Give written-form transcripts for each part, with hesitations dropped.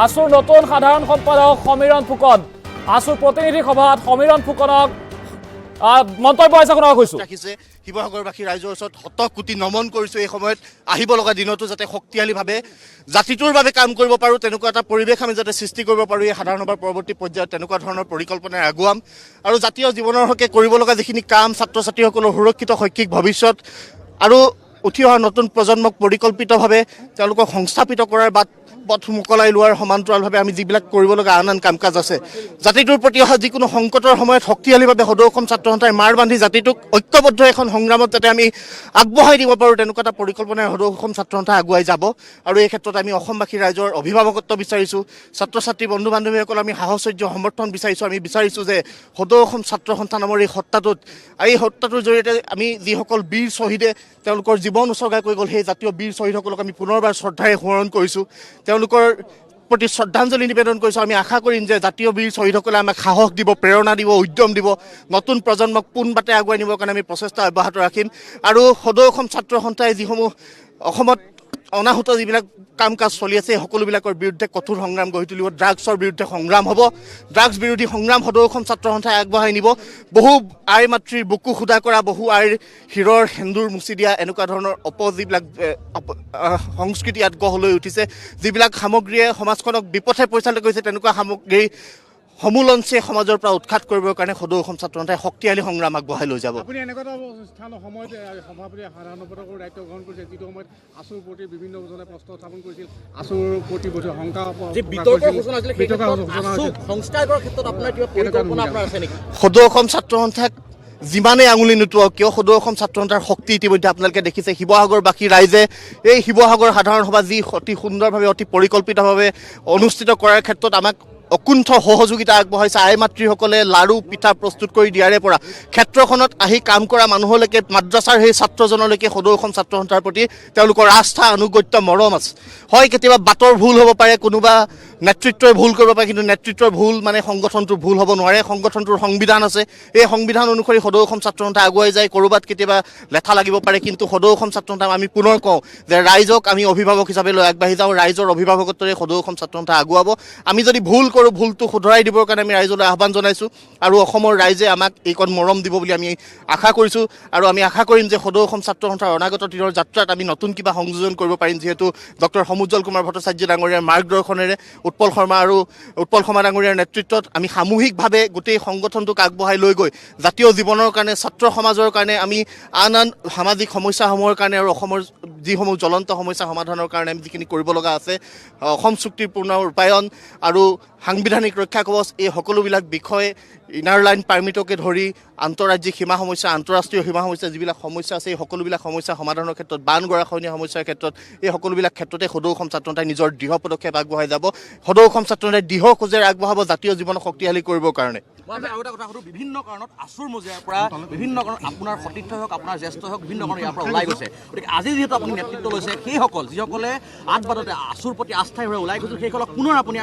আছুৰ নতুন সাধাৰণ সম্পাদক সমীৰণ ফুকন আছুৰ প্ৰতিনিধি সভাত সমীৰণ ফুকনক মন্তব্য আছে শুনা কৈছো ৰাখিছে শিৱসাগৰবাসী ৰাইজৰ ওচৰত শত কোটি নমন কৰিছো এই সময়ত আহিব লগা দিনতো যাতে শক্তিশালীভাৱে জাতিটোৰ বাবে কাম কৰিব পাৰো তেনেকুৱা এটা পৰিৱেশ আমি যাতে সৃষ্টি কৰিব পাৰো এই সাধাৰণ সভাৰ পৰৱৰ্তী পৰ্যায়ত তেনেকুৱা ধৰণৰ পৰিকল্পনাৰে আগুৱাম আৰু জাতীয় জীৱনৰ হকে কৰিব লগা যিখিনি কাম ছাত্ৰ ছাত্ৰীসকলৰ সুৰক্ষিত শৈক্ষিক ভৱিষ্যত আৰু উঠি অহা নতুন প্ৰজন্মক পৰিকল্পিতভাৱে তেওঁলোকক সংস্থাপিত কৰাৰ পথ মোকলাই লোৱাৰ সমান্তৰালভাৱে আমি যিবিলাক কৰিব লগা আন আন কাম কাজ আছে জাতিটোৰ প্ৰতি অহা যিকোনো সংকটৰ সময়ত শক্তিশালীভাৱে সদৌ অসম ছাত্ৰ সন্থাই মাৰ বান্ধি জাতিটোক ঐক্যবদ্ধ এখন সংগ্ৰামত যাতে আমি আগবঢ়াই দিব পাৰোঁ তেনেকুৱা এটা পৰিকল্পনাৰে সদৌ অসম ছাত্ৰ সন্থা আগুৱাই যাব আৰু এই ক্ষেত্ৰত আমি অসমবাসী ৰাইজৰ অভিভাৱকত্ব বিচাৰিছোঁ ছাত্ৰ ছাত্ৰী বন্ধু বান্ধৱীসকল আমি সাহচৰ্য সমৰ্থন বিচাৰিছোঁ আমি বিচাৰিছোঁ যে সদৌ অসম ছাত্ৰ সন্থা নামৰ এই সত্তাটোৰ জৰিয়তে আমি যিসকল বীৰ শ্বহীদে তেওঁলোকৰ জীৱন উচৰ্গা কৰি গ'ল সেই জাতীয় বীৰ শ্বহীদসকলক আমি পুনৰবাৰ শ্ৰদ্ধাৰে সোঁৱৰণ কৰিছোঁ তেওঁলোকৰ প্ৰতি শ্ৰদ্ধাঞ্জলি নিবেদন কৰিছোঁ আমি আশা কৰিম যে জাতীয় বীৰ শ্বহীদসকলে আমাক সাহস দিব প্ৰেৰণা দিব উদ্যম দিব নতুন প্ৰজন্মক পোন বাটে আগুৱাই নিবৰ কাৰণে আমি প্ৰচেষ্টা অব্যাহত ৰাখিম আৰু সদৌ অসম ছাত্ৰ সন্থাই যিসমূহ অসমত অনাহুত যিবিলাক কাম কাজ চলি আছে সকলোবিলাকৰ বিৰুদ্ধে কঠোৰ সংগ্ৰাম গঢ়ি তুলিব ড্ৰাগছৰ বিৰুদ্ধে সংগ্ৰাম হ'ব ড্ৰাগছ বিৰোধী সংগ্ৰাম সদৌ অসম ছাত্ৰ সন্থাই আগবঢ়াই নিব বহু আই মাতৃৰ বুকু সুদা কৰা বহু আইৰ শিৰৰ সেন্দুৰ মুচি দিয়া এনেকুৱা ধৰণৰ যিবিলাক সংস্কৃতি ইয়াত গঢ় লৈ উঠিছে যিবিলাক সামগ্ৰীয়ে সমাজখনক বিপথে পৰিচালিত কৰিছে তেনেকুৱা সামগ্ৰী সমূলঞ্চে সমাজৰ পৰা উৎখাত কৰিবৰ কাৰণে সদৌ অসম ছাত্ৰ সন্থাই শক্তিশালী সংগ্ৰাম আগবঢ়াই লৈ যাব আপুনি এনেকুৱা স্থানৰ সময়ত সভাপতি সাধাৰণ সম্পাদকৰ দায়িত্ব গ্ৰহণ কৰিছে যিটো সময়ত আছুৰ প্ৰতি বিভিন্নজনে প্ৰশ্ন উত্থাপন কৰিছিল আছুৰ প্ৰতি শংকা সদৌ অসম ছাত্ৰ সন্থাক যিমানেই আঙুলি নুটুৱাওক কিয় সদৌ অসম ছাত্ৰ সন্থাৰ শক্তি ইতিমধ্যে আপোনালোকে দেখিছে শিৱসাগৰবাসী ৰাইজে এই শিৱসাগৰ সাধাৰণ সভা যি অতি সুন্দৰভাৱে অতি পৰিকল্পিতভাৱে অনুষ্ঠিত কৰাৰ ক্ষেত্ৰত আমাক অকুণ্ঠ সহযোগিতা আগবঢ়াইছে আই মাতৃসকলে লাড়ু পিঠা প্ৰস্তুত কৰি দিয়াৰে পৰা ক্ষেত্ৰখনত আহি কাম কৰা মানুহলৈকে মাদ্ৰাছাৰ সেই ছাত্ৰজনলৈকে সদৌ অসম ছাত্ৰ সন্থাৰ প্ৰতি তেওঁলোকৰ আস্থা আনুগত্য মৰম আছে হয় কেতিয়াবা বাটৰ ভুল হ'ব পাৰে কোনোবা নেতৃত্বই ভুল কৰিব পাৰে কিন্তু নেতৃত্বৰ ভুল মানে সংগঠনটোৰ ভুল হ'ব নোৱাৰে সংগঠনটোৰ সংবিধান আছে এই সংবিধান অনুসৰি সদৌ অসম ছাত্ৰ সন্থা আগুৱাই যায় ক'ৰবাত কেতিয়াবা লেঠা লাগিব পাৰে কিন্তু সদৌ অসম ছাত্ৰ সন্থা আমি পুনৰ কওঁ যে ৰাইজক আমি অভিভাৱক হিচাপে লৈ আগবাঢ়ি যাওঁ ৰাইজৰ অভিভাৱকত্বৰে সদৌ অসম ছাত্ৰ সন্থা আগুৱাব আমি যদি ভুল কৰোঁ ভুলটো শুধৰাই দিবৰ কাৰণে আমি ৰাইজলৈ আহ্বান জনাইছোঁ আৰু অসমৰ ৰাইজে আমাক এইকণ মৰম দিব বুলি আমি আশা কৰিছোঁ আৰু আমি আশা কৰিম যে সদৌ অসম ছাত্ৰ সন্থাৰ অনাগত দিনৰ যাত্ৰাত আমি নতুন কিবা সংযোজন কৰিব পাৰিম যিহেতু ডক্টৰ সমুজ্জ্বল কুমাৰ ভট্টাচাৰ্য ডাঙৰীয়াৰ মাৰ্গদৰ্শনেৰে উৎপল শৰ্মা ডাঙৰীয়াৰ নেতৃত্বত আমি সামূহিকভাৱে গোটেই সংগঠনটোক আগবঢ়াই লৈ গৈ জাতীয় জীৱনৰ কাৰণে ছাত্ৰ সমাজৰ কাৰণে আমি আন আন সামাজিক সমস্যাসমূহৰ কাৰণে আৰু অসমৰ যিসমূহ জ্বলন্ত সমস্যা সমাধানৰ কাৰণে আমি যিখিনি কৰিব লগা আছে অসম চুক্তিৰ পূৰ্ণ ৰূপায়ণ আৰু সাংবিধানিক ৰক্ষা কৱচ এই সকলোবিলাক বিষয়ে ইনাৰ লাইন পাৰ্মিটকে ধৰি আন্তঃৰাজ্যিক সীমা সমস্যা আন্তঃৰাষ্ট্ৰীয় সীমা সমস্যা যিবিলাক সমস্যা আছে এই সকলোবিলাক সমস্যা সমাধানৰ ক্ষেত্ৰত বান গৰাখহনীয়া সমস্যাৰ ক্ষেত্ৰত এই সকলোবিলাক ক্ষেত্ৰতে সদৌ অসম ছাত্ৰ সন্থাই নিজৰ দৃঢ় পদক্ষেপ আগবঢ়াই যাব সদৌ অসম ছাত্ৰ সন্থাই দৃঢ় খোজেৰে আগবঢ়াব জাতীয় জীৱনক শক্তিশালী কৰিবৰ কাৰণে আৰু এটা কথা সুধো বিভিন্ন কাৰণত আছুৰ মজিয়াৰ পৰা বিভিন্ন কাৰণত আপোনাৰ সতীৰ্থ হওক আপোনাৰ জ্যেষ্ঠ হওক বিভিন্ন কাৰণত ইয়াৰ পৰা ওলাই গৈছে গতিকে আজি যিহেতু আপুনি নেতৃত্ব লৈছে সেইসকল যিসকলে আঠবাদতে আছুৰ প্ৰতি আস্থাই হৈ ওলাই গৈছিল সেইসকলক পুনৰ আপুনি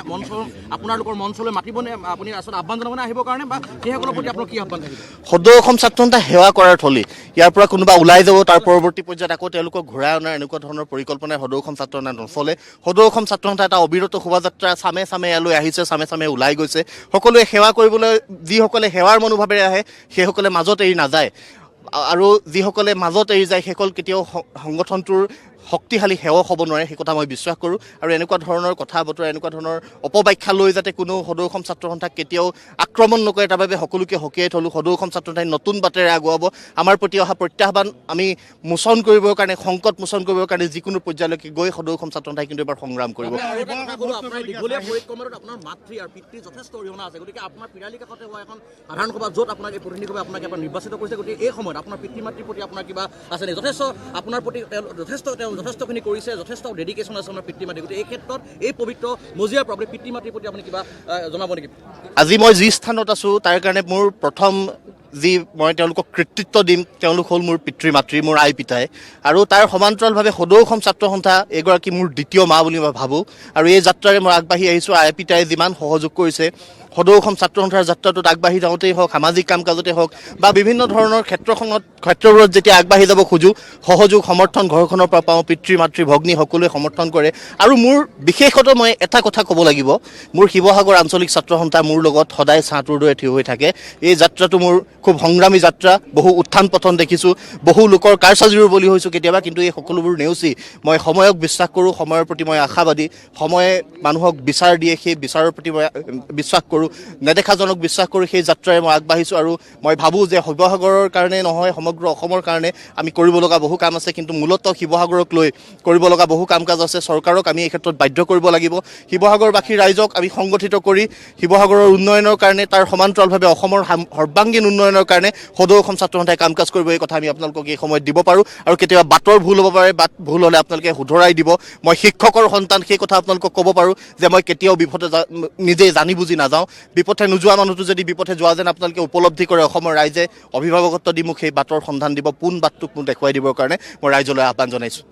আপোনালোকৰ মঞ্চলৈ মাতিবনে আপুনি আচলতে আহ্বান জনাবনে আহিবৰ কাৰণে বা সেইসকলৰ প্ৰতি আপোনাৰ কি আহ্বান থাকিব সদৌ অসম ছাত্ৰ সন্থা সেৱা কৰাৰ থলী ইয়াৰ পৰা কোনোবা ওলাই যাব তাৰ পৰৱৰ্তী পৰ্যায়ত আকৌ তেওঁলোকক ঘূৰাই অনাৰ এনেকুৱা ধৰণৰ পৰিকল্পনাই সদৌ অসম ছাত্ৰ সন্থা নচলে সদৌ অসম ছাত্ৰ সন্থা এটা অবিৰত শোভাযাত্ৰা চামে চামে ইয়ালৈ আহিছে চামে চামে ওলাই গৈছে সকলোৱে সেৱা কৰিবলৈ যিসকলে সেৱাৰ মনোভাৱেৰে আহে সেইসকলে মাজত এৰি নাযায় আৰু যিসকলে মাজত এৰি যায় সেইসকল কেতিয়াও সংগঠনটোৰ শক্তিশালী সেৱক হ'ব নোৱাৰে সেই কথা মই বিশ্বাস কৰোঁ আৰু এনেকুৱা ধৰণৰ কথা বতৰা এনেকুৱা ধৰণৰ অপব্যাখ্যা লৈ যাতে কোনো সদৌ অসম ছাত্ৰ সন্থাক কেতিয়াও আক্ৰমণ নকৰে তাৰ বাবে সকলোকে সকীয়াই থ'লোঁ সদৌ অসম ছাত্ৰ সন্থাই নতুন বাটেৰে আগুৱাব আমাৰ প্ৰতি অহা প্ৰত্যাহ্বান আমি মোচন কৰিবৰ কাৰণে সংকট মোচন কৰিবৰ কাৰণে যিকোনো পৰ্যায়লৈকে গৈ সদৌ অসম ছাত্ৰ সন্থাই কিন্তু এবাৰ সংগ্ৰাম কৰিব দীঘলীয়া পৰিক্ৰমাত আপোনাৰ মাতৃ আৰু পিতৃ যথেষ্ট অৰিহণা আছে গতিকে আপোনাৰ পিৰালি কাষতে হোৱা এখন সাধাৰণ সভা য'ত আপোনাক এই প্ৰতিনিধিভাৱে আপোনাক এবাৰ নিৰ্বাচিত কৰিছে গতিকে এই সময়ত আপোনাৰ পিতৃ মাতৃৰ প্ৰতি আপোনাৰ কিবা আছে নেকি যথেষ্ট আপোনাৰ প্ৰতি যথেষ্টখিনি কৰিছে যথেষ্ট ডেডিকেশ্যন আছে আপোনাৰ পিতৃ মাতৃ গতিকে এই ক্ষেত্ৰত এই পবিত্ৰ মজিয়াৰ পৰা পিতৃ মাতৃৰ প্ৰতি আপুনি কিবা জনাব নেকি আজি মই যি স্থানত আছোঁ তাৰ কাৰণে মোৰ প্ৰথম যি মই তেওঁলোকক কৃতিত্ব দিম তেওঁলোক হ'ল মোৰ পিতৃ মাতৃ মোৰ আই পিতাই আৰু তাৰ সমান্তৰালভাৱে সদৌ অসম ছাত্ৰ সন্থা এগৰাকী মোৰ দ্বিতীয় মা বুলি মই ভাবোঁ আৰু এই যাত্ৰাৰে মই আগবাঢ়ি আহিছোঁ আই পিতাই যিমান সহযোগ কৰিছে সদৌ অসম ছাত্ৰ সন্থাৰ যাত্ৰাটোত আগবাঢ়ি যাওঁতেই হওক, সামাজিক কাম কাজতে হওক বা বিভিন্ন ধৰণৰ ক্ষেত্ৰবোৰত যেতিয়া আগবাঢ়ি যাব খোজোঁ, সহযোগ সমৰ্থন ঘৰখনৰ পৰা পাওঁ, পিতৃ মাতৃ ভগ্নী সকলোৱে সমৰ্থন কৰে। আৰু মোৰ বিশেষত মই এটা কথা ক'ব লাগিব, মোৰ শিৱসাগৰ আঞ্চলিক ছাত্ৰ সন্থা মোৰ লগত সদায় ছাঁটোৰ দৰে থিয় হৈ থাকে। এই যাত্ৰাটো মোৰ খুব সংগ্ৰামী যাত্ৰা, বহু উত্থান পতন দেখিছোঁ, বহু লোকৰ কাৰচাজিৰো বলি হৈছোঁ কেতিয়াবা, কিন্তু এই সকলোবোৰ নেওচি মই সময়ক বিশ্বাস কৰোঁ, সময়ৰ প্ৰতি মই আশাবাদী। সময়ে মানুহক বিচাৰ দিয়ে, সেই বিচাৰৰ প্ৰতি মই বিশ্বাস কৰোঁ, নেদেখাজনক বিশ্বাস কৰোঁ। সেই যাত্ৰাৰে মই আগবাঢ়িছোঁ আৰু মই ভাবোঁ যে শিৱসাগৰৰ কাৰণে নহয়, সমগ্ৰ অসমৰ কাৰণে আমি কৰিব লগা বহু কাম আছে, কিন্তু মূলতঃ শিৱসাগৰক লৈ কৰিব লগা বহু কাম কাজ আছে। চৰকাৰক আমি এই ক্ষেত্ৰত বাধ্য কৰিব লাগিব। শিৱসাগৰবাসী ৰাইজক আমি সংগঠিত কৰি শিৱসাগৰৰ উন্নয়নৰ কাৰণে, তাৰ সমান্তৰালভাৱে অসমৰ সৰ্বাংগীন উন্নয়নৰ কাৰণে সদৌ অসম ছাত্ৰ সন্থাই কাম কাজ কৰিব, এই কথা আমি আপোনালোকক এই সময়ত দিব পাৰোঁ। আৰু কেতিয়াবা বাটৰ ভুল হ'ব পাৰে, বাট ভুল হ'লে আপোনালোকে শুধৰাই দিব। মই শিক্ষকৰ সন্তান, সেই কথা আপোনালোকক ক'ব পাৰোঁ যে মই কেতিয়াও বিপথে নিজেই জানি বুজি নাযাওঁ। বিপথে নোযোৱা মানুহটো যদি বিপথে যোৱা যেন আপোনালোকে উপলব্ধি কৰে, অসমৰ ৰাইজে অভিভাৱকত্ব দি মোক সেই বাটৰ সন্ধান দিব, পোন বাটটোক মোক দেখুৱাই দিবৰ কাৰণে মই ৰাইজলৈ আহ্বান জনাইছোঁ।